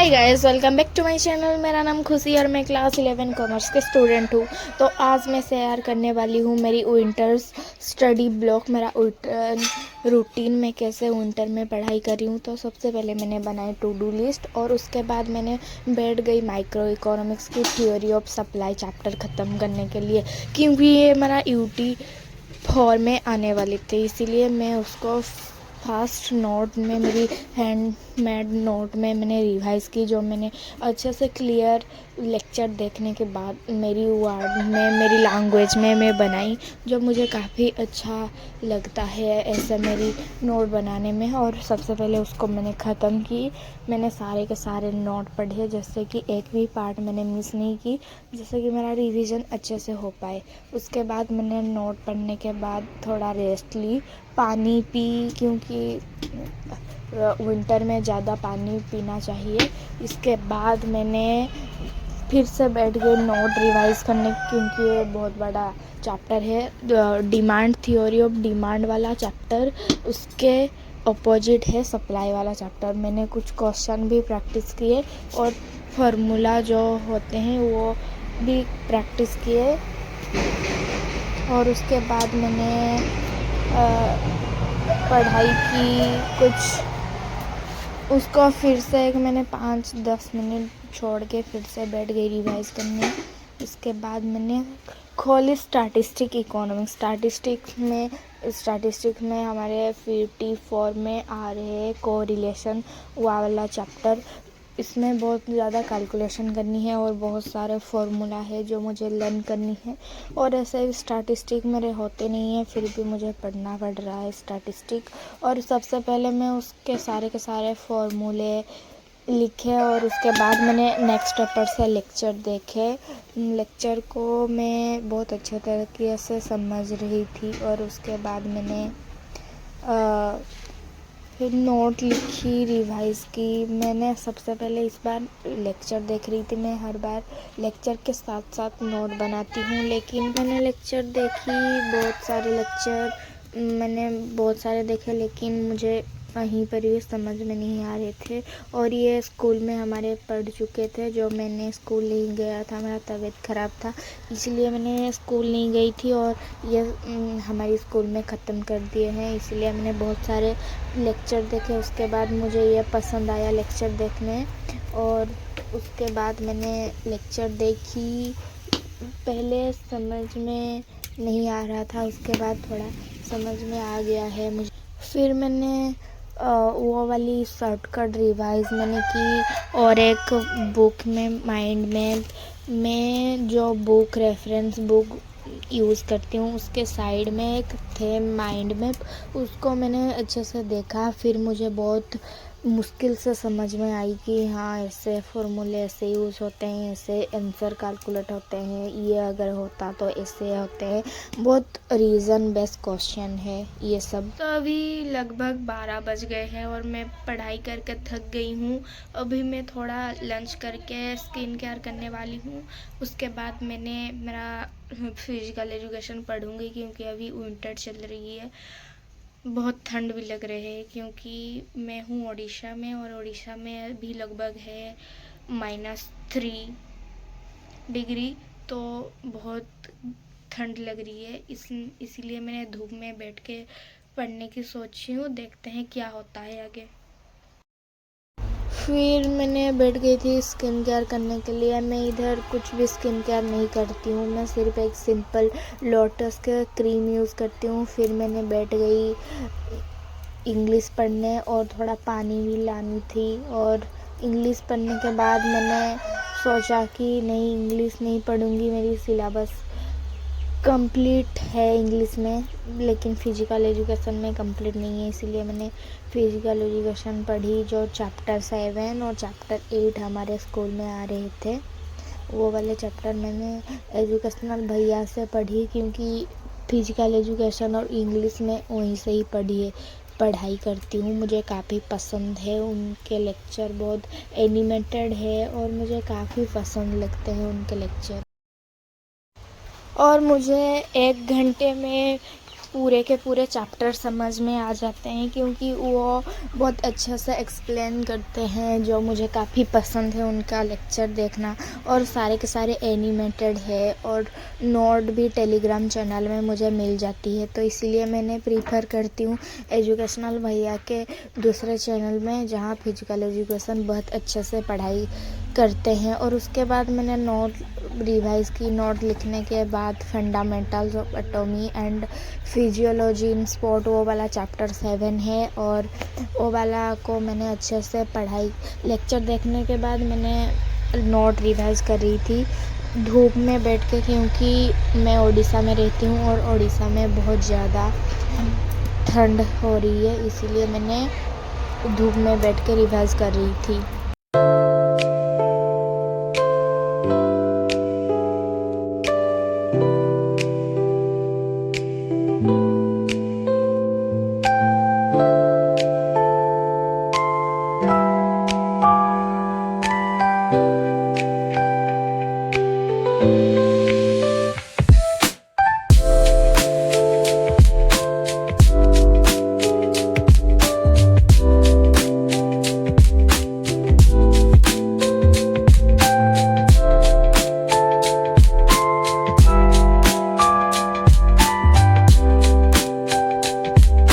Hi guys, welcome back to my channel. मेरा नाम खुशी और मैं क्लास 11 कॉमर्स के स्टूडेंट हूँ। तो आज मैं शेयर करने वाली हूँ मेरी विंटर्स स्टडी ब्लॉग। मेरा रूटीन में कैसे विंटर में पढ़ाई कर रही हूँ। तो सबसे पहले मैंने बनाई टू डू लिस्ट और उसके बाद मैंने बैठ गई माइक्रो इकोनॉमिक्स की थ्योरी ऑफ सप्लाई चैप्टर ख़त्म करने के लिए, क्योंकि ये मेरा यूटी 4 में आने वाली थी। इसीलिए मैं उसको फास्ट नोट में, मेरी हैंडमेड नोट में मैंने रिवाइज़ की, जो मैंने अच्छे से क्लियर लेक्चर देखने के बाद मेरी वर्ड में, मेरी लैंग्वेज में मैं बनाई, जो मुझे काफ़ी अच्छा लगता है ऐसे मेरी नोट बनाने में। और सबसे पहले उसको मैंने ख़त्म की। मैंने सारे के सारे नोट पढ़े, जैसे कि एक भी पार्ट मैंने मिस नहीं की, जिससे कि मेरा रिवीजन अच्छे से हो पाए। उसके बाद मैंने नोट पढ़ने के बाद थोड़ा रेस्ट ली, पानी पी, क्योंकि विंटर में ज़्यादा पानी पीना चाहिए। इसके बाद मैंने फिर से बैठ गई नोट रिवाइज़ करने, क्योंकि ये बहुत बड़ा चैप्टर है, डिमांड, थ्योरी ऑफ डिमांड वाला चैप्टर। उसके अपोजिट है सप्लाई वाला चैप्टर। मैंने कुछ क्वेश्चन भी प्रैक्टिस किए और फार्मूला जो होते हैं वो भी प्रैक्टिस किए। और उसके बाद मैंने पढ़ाई की कुछ, उसको फिर से मैंने 5-10 मिनट छोड़ के फिर से बैठ गई रिवाइज़ करने। इसके बाद मैंने खोली स्टैटिस्टिक इकोनॉमिक्स। स्टैटिस्टिक में हमारे 54 में आ रहे हैं कोरिलेशन वाला चैप्टर। इसमें बहुत ज़्यादा कैलकुलेशन करनी है और बहुत सारे फार्मूला है जो मुझे लर्न करनी है। और ऐसे स्टैटिस्टिक मेरे होते नहीं है, फिर भी मुझे पढ़ना पड़ रहा है स्टैटिस्टिक। और सबसे पहले मैं उसके सारे के सारे फार्मूले लिखे और उसके बाद मैंने नेक्स्ट पेपर से लेक्चर देखे। लेक्चर को मैं बहुत अच्छे तरीके से समझ रही थी। और उसके बाद मैंने फिर नोट लिखी, रिवाइज़ की। मैंने सबसे पहले इस बार लेक्चर देख रही थी। मैं हर बार लेक्चर के साथ साथ नोट बनाती हूँ, लेकिन मैंने लेक्चर देखी, मैंने बहुत सारे देखे, लेकिन मुझे वहीं पर भी समझ में नहीं आ रहे थे। और ये स्कूल में हमारे पढ़ चुके थे, जो मैंने स्कूल नहीं गया था, मेरा तबीयत ख़राब था, इसलिए मैंने स्कूल नहीं गई थी। और ये हमारे स्कूल में ख़त्म कर दिए हैं, इसलिए मैंने बहुत सारे लेक्चर देखे। उसके बाद मुझे ये पसंद आया लेक्चर देखने। और उसके बाद मैंने लेक्चर देखी। पहले समझ में नहीं आ रहा था, उसके बाद थोड़ा समझ में आ गया है मुझे। फिर मैंने वो वाली शॉर्टकट रिवाइज़ मैंने की। और एक बुक में, माइंड में, मैं जो बुक, रेफरेंस बुक यूज़ करती हूँ, उसके साइड में एक थे माइंड मैप, उसको मैंने अच्छे से देखा। फिर मुझे बहुत मुश्किल से समझ में आई कि हाँ, ऐसे फॉर्मूले ऐसे यूज़ होते हैं, ऐसे आंसर कैलकुलेट होते हैं, ये अगर होता तो ऐसे होते हैं। बहुत रीज़न बेस्ड क्वेश्चन है ये सब। तो अभी लगभग 12 बज गए हैं और मैं पढ़ाई करके थक गई हूँ। अभी मैं थोड़ा लंच करके स्किन केयर करने वाली हूँ। उसके बाद मैंने मेरा फिजिकल एजुकेशन पढ़ूँगी, क्योंकि अभी विंटर चल रही है। बहुत ठंड भी लग रही है, क्योंकि मैं हूँ उड़ीसा में, और उड़ीसा में भी लगभग है -3 डिग्री। तो बहुत ठंड लग रही है, इसीलिए मैंने धूप में बैठ के पढ़ने की सोची हूँ। देखते हैं क्या होता है आगे। फिर मैंने बैठ गई थी स्किन केयर करने के लिए। मैं इधर कुछ भी स्किन केयर नहीं करती हूँ, मैं सिर्फ एक सिंपल लोटस का क्रीम यूज़ करती हूँ। फिर मैंने बैठ गई इंग्लिश पढ़ने, और थोड़ा पानी भी लानी थी। और इंग्लिश पढ़ने के बाद मैंने सोचा कि नहीं, इंग्लिश नहीं पढ़ूँगी, मेरी सिलेबस कंप्लीट है इंग्लिश में, लेकिन फ़िज़िकल एजुकेशन में कंप्लीट नहीं है। इसीलिए मैंने फ़िज़िकल एजुकेशन पढ़ी, जो चैप्टर 7 और चैप्टर 8 हमारे स्कूल में आ रहे थे। वो वाले चैप्टर मैंने एजुकेशनल भैया से पढ़ी, क्योंकि फ़िज़िकल एजुकेशन और इंग्लिश में वहीं से ही पढ़ाई करती हूँ। मुझे काफ़ी पसंद है, उनके लेक्चर बहुत एनिमेटेड है और मुझे काफ़ी पसंद लगते हैं उनके लेक्चर। और मुझे 1 घंटे में पूरे के पूरे चैप्टर समझ में आ जाते हैं, क्योंकि वो बहुत अच्छा से एक्सप्लेन करते हैं, जो मुझे काफ़ी पसंद है उनका लेक्चर देखना। और सारे के सारे एनिमेटेड है और नोट भी टेलीग्राम चैनल में मुझे मिल जाती है, तो इसीलिए मैंने प्रीफर करती हूँ एजुकेशनल भैया के दूसरे चैनल में, जहाँ फिजिकल एजुकेशन बहुत अच्छे से पढ़ाई करते हैं। और उसके बाद मैंने नोट रिवाइज़ की। नोट लिखने के बाद fundamentals of एटॉमी and physiology in sport, वो वाला चैप्टर 7 है, और वो वाला को मैंने अच्छे से पढ़ाई। लेक्चर देखने के बाद मैंने नोट रिवाइज़ कर रही थी धूप में बैठ के, क्योंकि मैं उड़ीसा में रहती हूँ और उड़ीसा में बहुत ज़्यादा ठंड हो रही है, इसीलिए मैंने धूप में बैठ के रिवाइज़ कर रही थी।